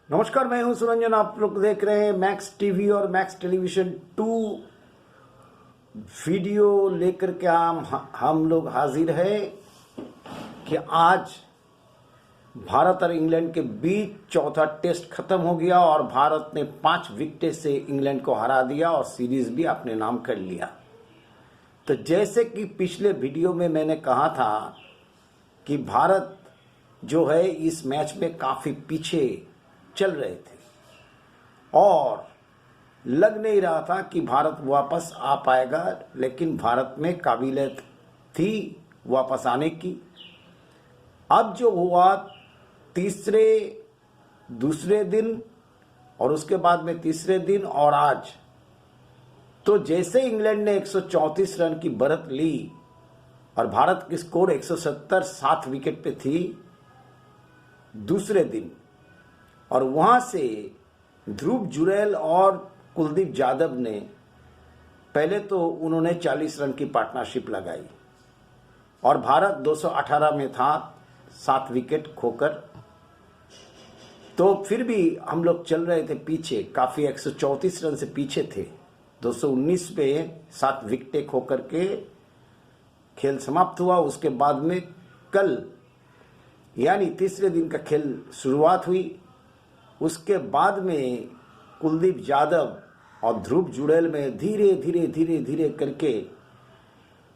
नमस्कार, मैं हूं सुरंजन। आप लोग देख रहे हैं मैक्स टीवी और मैक्स टेलीविजन 2 वीडियो लेकर के हम लोग हाजिर हैं कि आज भारत और इंग्लैंड के बीच चौथा टेस्ट खत्म हो गया और भारत ने 5 विकेट से इंग्लैंड को हरा दिया और सीरीज भी अपने नाम कर लिया। तो जैसे कि पिछले वीडियो में मैंने कहा था कि भारत जो है इस मैच में काफ़ी पीछे चल रहे थे और लग नहीं रहा था कि भारत वापस आ पाएगा, लेकिन भारत में काबिलियत थी वापस आने की। अब जो हुआ दूसरे दिन और उसके बाद में तीसरे दिन और आज, तो जैसे इंग्लैंड ने 134 रन की बढ़त ली और भारत की स्कोर 170 7 विकेट पे थी दूसरे दिन, और वहां से ध्रुव जुरैल और कुलदीप यादव ने पहले तो उन्होंने 40 रन की पार्टनरशिप लगाई और भारत 218 में था 7 विकेट खोकर। तो फिर भी हम लोग चल रहे थे पीछे, काफ़ी 134 रन से पीछे थे। 219 पे 7 विकेटें खोकर के खेल समाप्त हुआ। उसके बाद में कल यानी तीसरे दिन का खेल शुरुआत हुई। उसके बाद में कुलदीप यादव और ध्रुव जुरैल में धीरे धीरे करके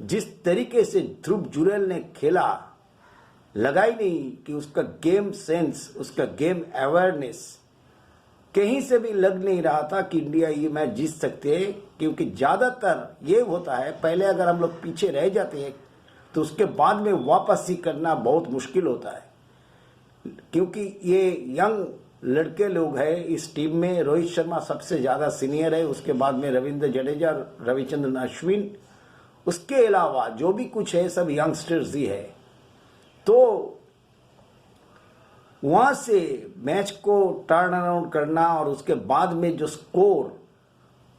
जिस तरीके से ध्रुव जुरैल ने खेला, लगा ही नहीं कि उसका गेम सेंस, उसका गेम अवेयरनेस कहीं से भी लग नहीं रहा था कि इंडिया ये मैच जीत सकते हैं। क्योंकि ज़्यादातर ये होता है, पहले अगर हम लोग पीछे रह जाते हैं तो उसके बाद में वापस ही करना बहुत मुश्किल होता है, क्योंकि ये यंग लड़के लोग हैं इस टीम में। रोहित शर्मा सबसे ज़्यादा सीनियर है, उसके बाद में रविंद्र जडेजा, रविचंद्रन अश्विन, उसके अलावा जो भी कुछ है सब यंगस्टर्स ही है। तो वहाँ से मैच को टर्न अराउंड करना और उसके बाद में जो स्कोर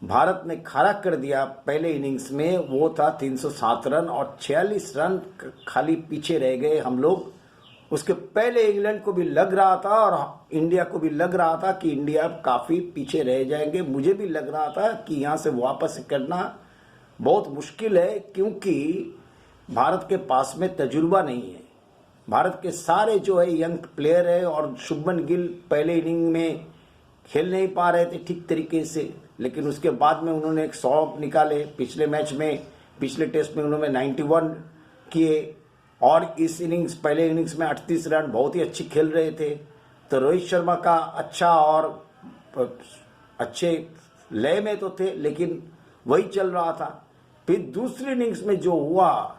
भारत ने खड़ा कर दिया पहले इनिंग्स में, वो था 307 रन और 46 रन खाली पीछे रह गए हम लोग। उसके पहले इंग्लैंड को भी लग रहा था और इंडिया को भी लग रहा था कि इंडिया काफ़ी पीछे रह जाएंगे। मुझे भी लग रहा था कि यहाँ से वापस करना बहुत मुश्किल है, क्योंकि भारत के पास में तजुर्बा नहीं है। भारत के सारे जो है यंग प्लेयर है और शुभमन गिल पहले इनिंग में खेल नहीं पा रहे थे ठीक तरीके से, लेकिन उसके बाद में उन्होंने 100 निकाले। पिछले मैच में, पिछले टेस्ट में उन्होंने 91 किए और इस इनिंग्स, पहले इनिंग्स में 38 रन, बहुत ही अच्छी खेल रहे थे। तो रोहित शर्मा का अच्छा और अच्छे लय में तो थे, लेकिन वही चल रहा था। फिर दूसरी इनिंग्स में जो हुआ,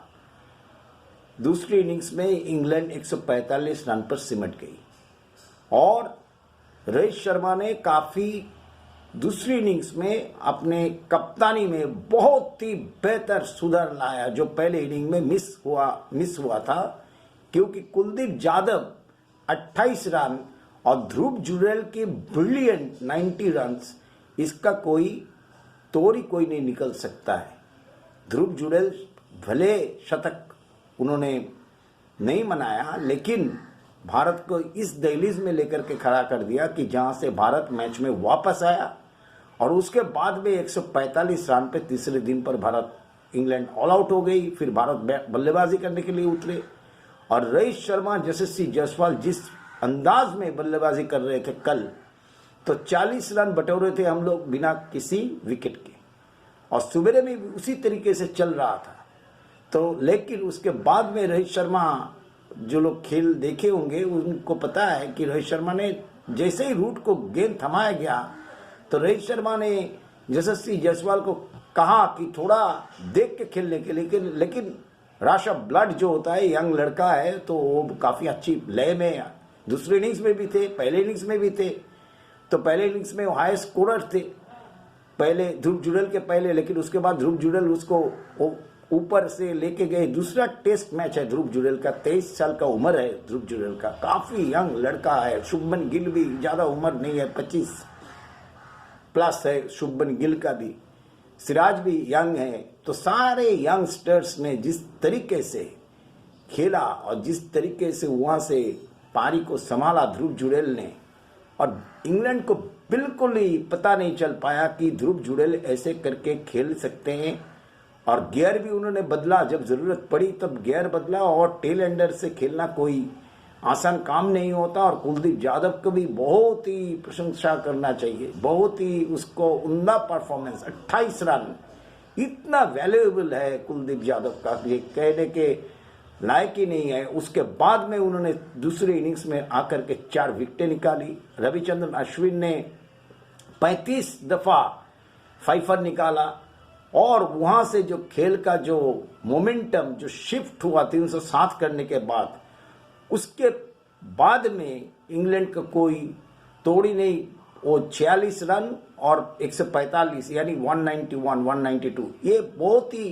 दूसरी इनिंग्स में इंग्लैंड 145 रन पर सिमट गई और रोहित शर्मा ने काफ़ी दूसरी इनिंग्स में अपने कप्तानी में बहुत ही बेहतर सुधार लाया, जो पहले इनिंग में मिस हुआ था। क्योंकि कुलदीप यादव 28 रन और ध्रुव जुरैल की ब्रिलियंट 90 रन्स, इसका कोई तोड़ ही कोई नहीं निकल सकता है। ध्रुव जुरैल भले शतक उन्होंने नहीं मनाया, लेकिन भारत को इस दहलीज में लेकर के खड़ा कर दिया कि जहां से भारत मैच में वापस आया। और उसके बाद में 145 रन पे तीसरे दिन पर भारत, इंग्लैंड ऑल आउट हो गई। फिर भारत बल्लेबाजी करने के लिए उतरे और रोहित शर्मा, यशस्वी जायसवाल जिस अंदाज में बल्लेबाजी कर रहे थे कल, तो 40 रन बटोरे थे हम लोग बिना किसी विकेट के, और सुबह में भी उसी तरीके से चल रहा था। तो लेकिन उसके बाद में रोहित शर्मा, जो लोग खेल देखे होंगे उनको पता है कि रोहित शर्मा ने जैसे ही रूट को गेंद थमाया गया, तो रोहित शर्मा ने यशस्वी जायसवाल को कहा कि थोड़ा देख के खेलने के लिए, लेकिन रश ऑफ ब्लड जो होता है, यंग लड़का है, तो वो काफ़ी अच्छी लय में दूसरे इनिंग्स में भी थे, पहले इनिंग्स में भी थे। तो पहले इनिंग्स में वो हाई स्कोरर थे पहले ध्रुव जुरैल के पहले, लेकिन उसके बाद ध्रुव जुरैल उसको ऊपर से लेके गए। दूसरा टेस्ट मैच है ध्रुव जुरैल का, 23 साल का उम्र है ध्रुव जुरैल का, काफ़ी यंग लड़का है। शुभमन गिल भी ज़्यादा उम्र नहीं है, 25 प्लस है शुभमन गिल का भी, सिराज भी यंग है। तो सारे यंगस्टर्स ने जिस तरीके से खेला और जिस तरीके से वहाँ से पारी को संभाला ध्रुव जुरैल ने, और इंग्लैंड को बिल्कुल ही पता नहीं चल पाया कि ध्रुव जुड़ेल ऐसे करके खेल सकते हैं। और गियर भी उन्होंने बदला, जब जरूरत पड़ी तब गियर बदला, और टेल एंडर से खेलना कोई आसान काम नहीं होता। और कुलदीप यादव को भी बहुत ही प्रशंसा करना चाहिए, बहुत ही उसको उम्दा परफॉर्मेंस, 28 रन इतना वैल्यूएबल है कुलदीप यादव का, ये कहने के लायक ही नहीं है। उसके बाद में उन्होंने दूसरी इनिंग्स में आकर के 4 विकेटें निकाली। रविचंद्रन अश्विन ने 35 दफा फाइफर निकाला, और वहां से जो खेल का जो मोमेंटम जो शिफ्ट हुआ 307 करने के बाद, उसके बाद में इंग्लैंड का कोई तोड़ी नहीं। वो 46 रन और 145 यानी 191, 192, ये बहुत ही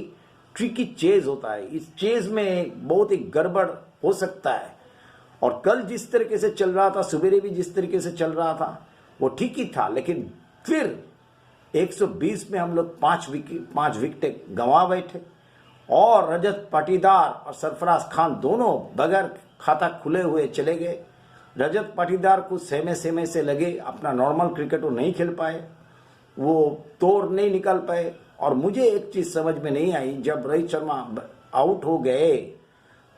ट्रिकी चेज होता है। इस चेज में बहुत ही गड़बड़ हो सकता है। और कल जिस तरीके से चल रहा था, सवेरे भी जिस तरीके से चल रहा था, वो ठीक ही था। लेकिन फिर 120 में हम लोग 5 विकेट गंवा बैठे, और रजत पाटीदार और सरफराज खान दोनों बगैर खाता खुले हुए चले गए। रजत पाटीदार को सेमे से लगे, अपना नॉर्मल क्रिकेट वो नहीं खेल पाए, वो तोड़ नहीं निकाल पाए। और मुझे एक चीज समझ में नहीं आई, जब रोहित शर्मा आउट हो गए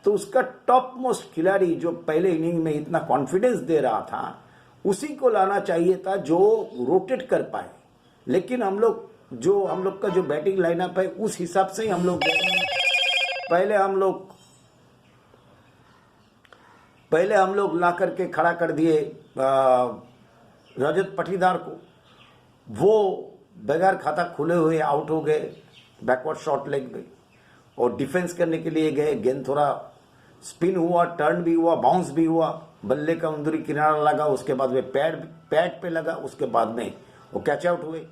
तो उसका टॉप मोस्ट खिलाड़ी जो पहले इनिंग में इतना कॉन्फिडेंस दे रहा था, उसी को लाना चाहिए था जो रोटेट कर पाए। लेकिन हम लोग का जो बैटिंग लाइनअप है उस हिसाब से ही हम लोग पहले हम लोग ला करके खड़ा कर दिए रजत पाटीदार को। वो बगैर खाता खुले हुए आउट हो गए बैकवर्ड शॉट लेग में, और डिफेंस करने के लिए गए। गेंद थोड़ा स्पिन हुआ, टर्न भी हुआ, बाउंस भी हुआ, बल्ले का अंदरूनी किनारा लगा, उसके बाद में पैड पे लगा, उसके बाद में वो कैच आउट हुए।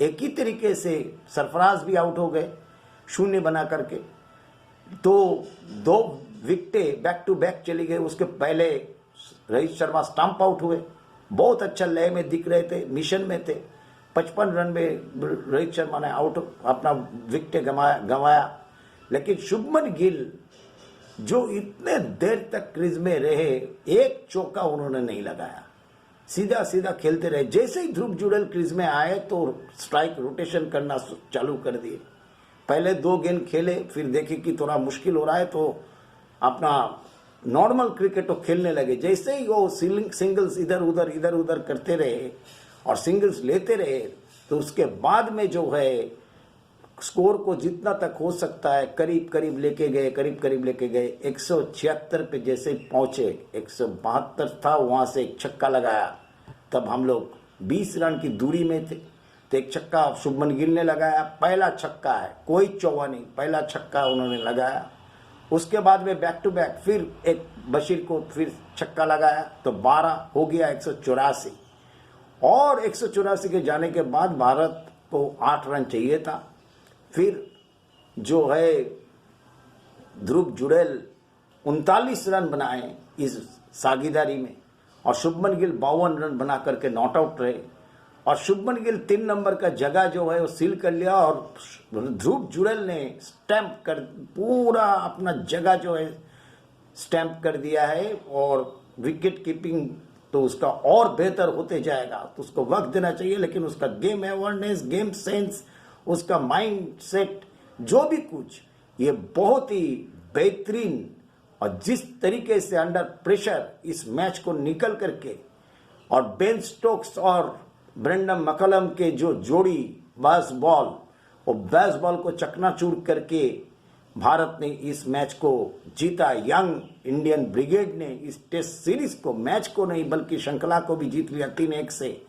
एक ही तरीके से सरफराज भी आउट हो गए 0 बना करके। तो 2 विकेटें बैक टू बैक चली गई। उसके पहले रोहित शर्मा स्टंप आउट हुए, बहुत अच्छा लय में दिख रहे थे, मिशन में थे। 55 रन में रोहित शर्मा ने अपना विकेट गंवाया। लेकिन शुभमन गिल जो इतने देर तक क्रीज में रहे, एक चौका उन्होंने नहीं लगाया, सीधा खेलते रहे। जैसे ही ध्रुव जुड़ेल क्रीज में आए तो स्ट्राइक रोटेशन करना चालू कर दिए। पहले 2 गेंद खेले, फिर देखे कि थोड़ा मुश्किल हो रहा है तो अपना नॉर्मल क्रिकेट तो खेलने लगे। जैसे ही वो सिंगल्स इधर उधर करते रहे और सिंगल्स लेते रहे, तो उसके बाद में जो है स्कोर को जितना तक हो सकता है करीब लेके गए। 176 पे जैसे पहुंचे, 172 था, वहां से एक छक्का लगाया। तब हम लोग 20 रन की दूरी में थे, तो एक छक्का शुभमन गिल ने लगाया। पहला छक्का है, कोई चौवा नहीं, पहला छक्का उन्होंने लगाया। उसके बाद में बैक टू बैक फिर एक बशीर को फिर छक्का लगाया, तो 12 हो गया 184। और 184 के जाने के बाद भारत को 8 रन चाहिए था। फिर जो है ध्रुव जुड़ेल 39 रन बनाए इस साझेदारी में, और शुभमन गिल 52 रन बना करके नॉट आउट रहे। और शुभमन गिल 3 नंबर का जगह जो है वो सील कर लिया, और ध्रुव जुड़ेल ने स्टैंप कर पूरा अपना जगह जो है स्टैंप कर दिया है। और विकेट कीपिंग तो उसका और बेहतर होते जाएगा, तो उसको वक्त देना चाहिए। लेकिन उसका गेम अवेयरनेस, गेम सेंस, उसका माइंड सेट, जो भी कुछ, ये बहुत ही बेहतरीन। और जिस तरीके से अंडर प्रेशर इस मैच को निकल करके, और बेन स्टोक्स और ब्रेंडन मैकलम के जो जोड़ी बेसबॉल को चकनाचूर करके भारत ने इस मैच को जीता। यंग इंडियन ब्रिगेड ने इस टेस्ट सीरीज को, मैच को नहीं बल्कि श्रृंखला को भी जीत लिया 3-1 से,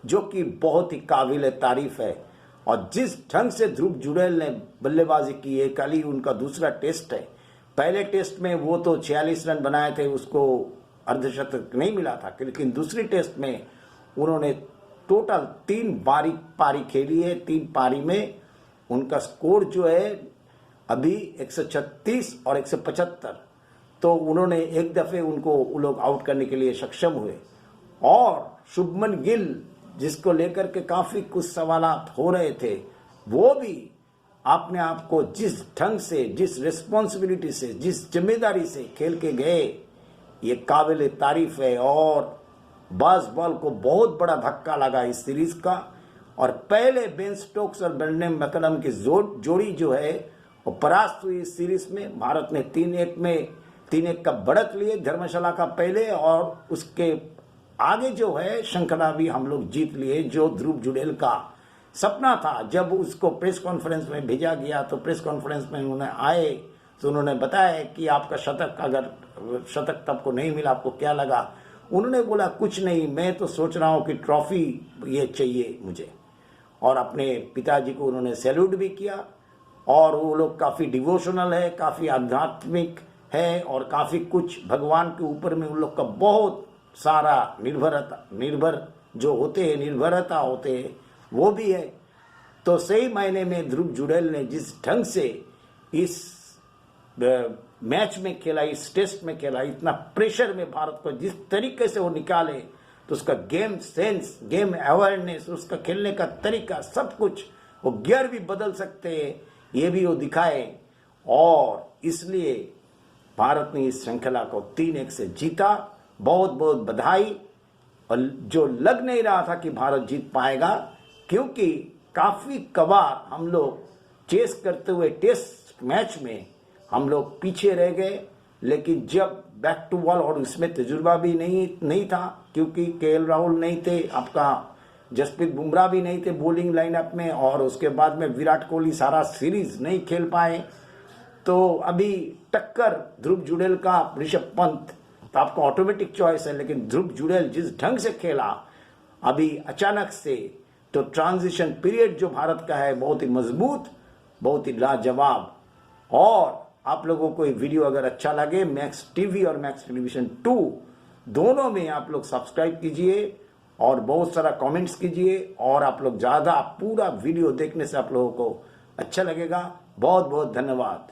जो कि बहुत ही काबिल तारीफ है। और जिस ढंग से ध्रुव जुड़ेल ने बल्लेबाजी की है, कल ही उनका दूसरा टेस्ट है। पहले टेस्ट में वो तो 46 रन बनाए थे, उसको अर्धशतक नहीं मिला था। लेकिन दूसरी टेस्ट में उन्होंने टोटल 3 पारी खेली है। 3 पारी में उनका स्कोर जो है अभी 136 और 175, तो उन्होंने एक दफे उनको वो लोग आउट करने के लिए सक्षम हुए। और शुभमन गिल, जिसको लेकर के काफी कुछ सवालात हो रहे थे, वो भी अपने आप को जिस ढंग से, जिस रिस्पॉन्सिबिलिटी से, जिस जिम्मेदारी से खेल के गए, ये काबिल तारीफ है। और बास बॉल को बहुत बड़ा धक्का लगा इस सीरीज का। और पहले बेन स्टोक्स और ब्रेंडन मैकलम की जोड़ी जो है वो परास्त हुई इस सीरीज में। भारत ने 3-1 का बढ़त लिए धर्मशाला का पहले, और उसके आगे जो है श्रृंखला भी हम लोग जीत लिए, जो ध्रुव जुड़ेल का सपना था। जब उसको प्रेस कॉन्फ्रेंस में भेजा गया तो प्रेस कॉन्फ्रेंस में उन्होंने आए तो उन्होंने बताया कि आपका शतक, अगर शतक तब को नहीं मिला आपको क्या लगा? उन्होंने बोला कुछ नहीं, मैं तो सोच रहा हूँ कि ट्रॉफी ये चाहिए मुझे। और अपने पिताजी को उन्होंने सैल्यूट भी किया। और वो लोग काफ़ी डिवोशनल है, काफ़ी आध्यात्मिक है, और काफ़ी कुछ भगवान के ऊपर में उन लोग का बहुत सारा निर्भरता होते हैं वो भी है। तो सही मायने में ध्रुव जुड़ेल ने जिस ढंग से इस मैच में खेला, इस टेस्ट में खेला, इतना प्रेशर में भारत को जिस तरीके से वो निकाले, तो उसका गेम सेंस, गेम अवेयरनेस, उसका खेलने का तरीका, सब कुछ, वो गियर भी बदल सकते हैं, ये भी वो दिखाए। और इसलिए भारत ने इस श्रृंखला को 3-1 से जीता। बहुत बहुत बधाई। और जो लग नहीं रहा था कि भारत जीत पाएगा, क्योंकि काफ़ी कबार हम लोग चेस करते हुए टेस्ट मैच में हम लोग पीछे रह गए। लेकिन जब बैक टू बॉल, और इसमें तजुर्बा भी नहीं था, क्योंकि केएल राहुल नहीं थे, आपका जसप्रीत बुमराह भी नहीं थे बॉलिंग लाइनअप में, और उसके बाद में विराट कोहली सारा सीरीज नहीं खेल पाए। तो अभी टक्कर ध्रुव जुड़ेल का ऋषभ पंत, तो आपको ऑटोमेटिक चॉइस है। लेकिन ध्रुव जुड़ेल जिस ढंग से खेला अभी अचानक से, तो ट्रांजिशन पीरियड जो भारत का है बहुत ही मजबूत, बहुत ही लाजवाब। और आप लोगों को ये वीडियो अगर अच्छा लगे, मैक्स टीवी और मैक्स टेलीविजन 2 दोनों में आप लोग सब्सक्राइब कीजिए और बहुत सारा कमेंट्स कीजिए। और आप लोग ज़्यादा पूरा वीडियो देखने से आप लोगों को अच्छा लगेगा। बहुत बहुत धन्यवाद।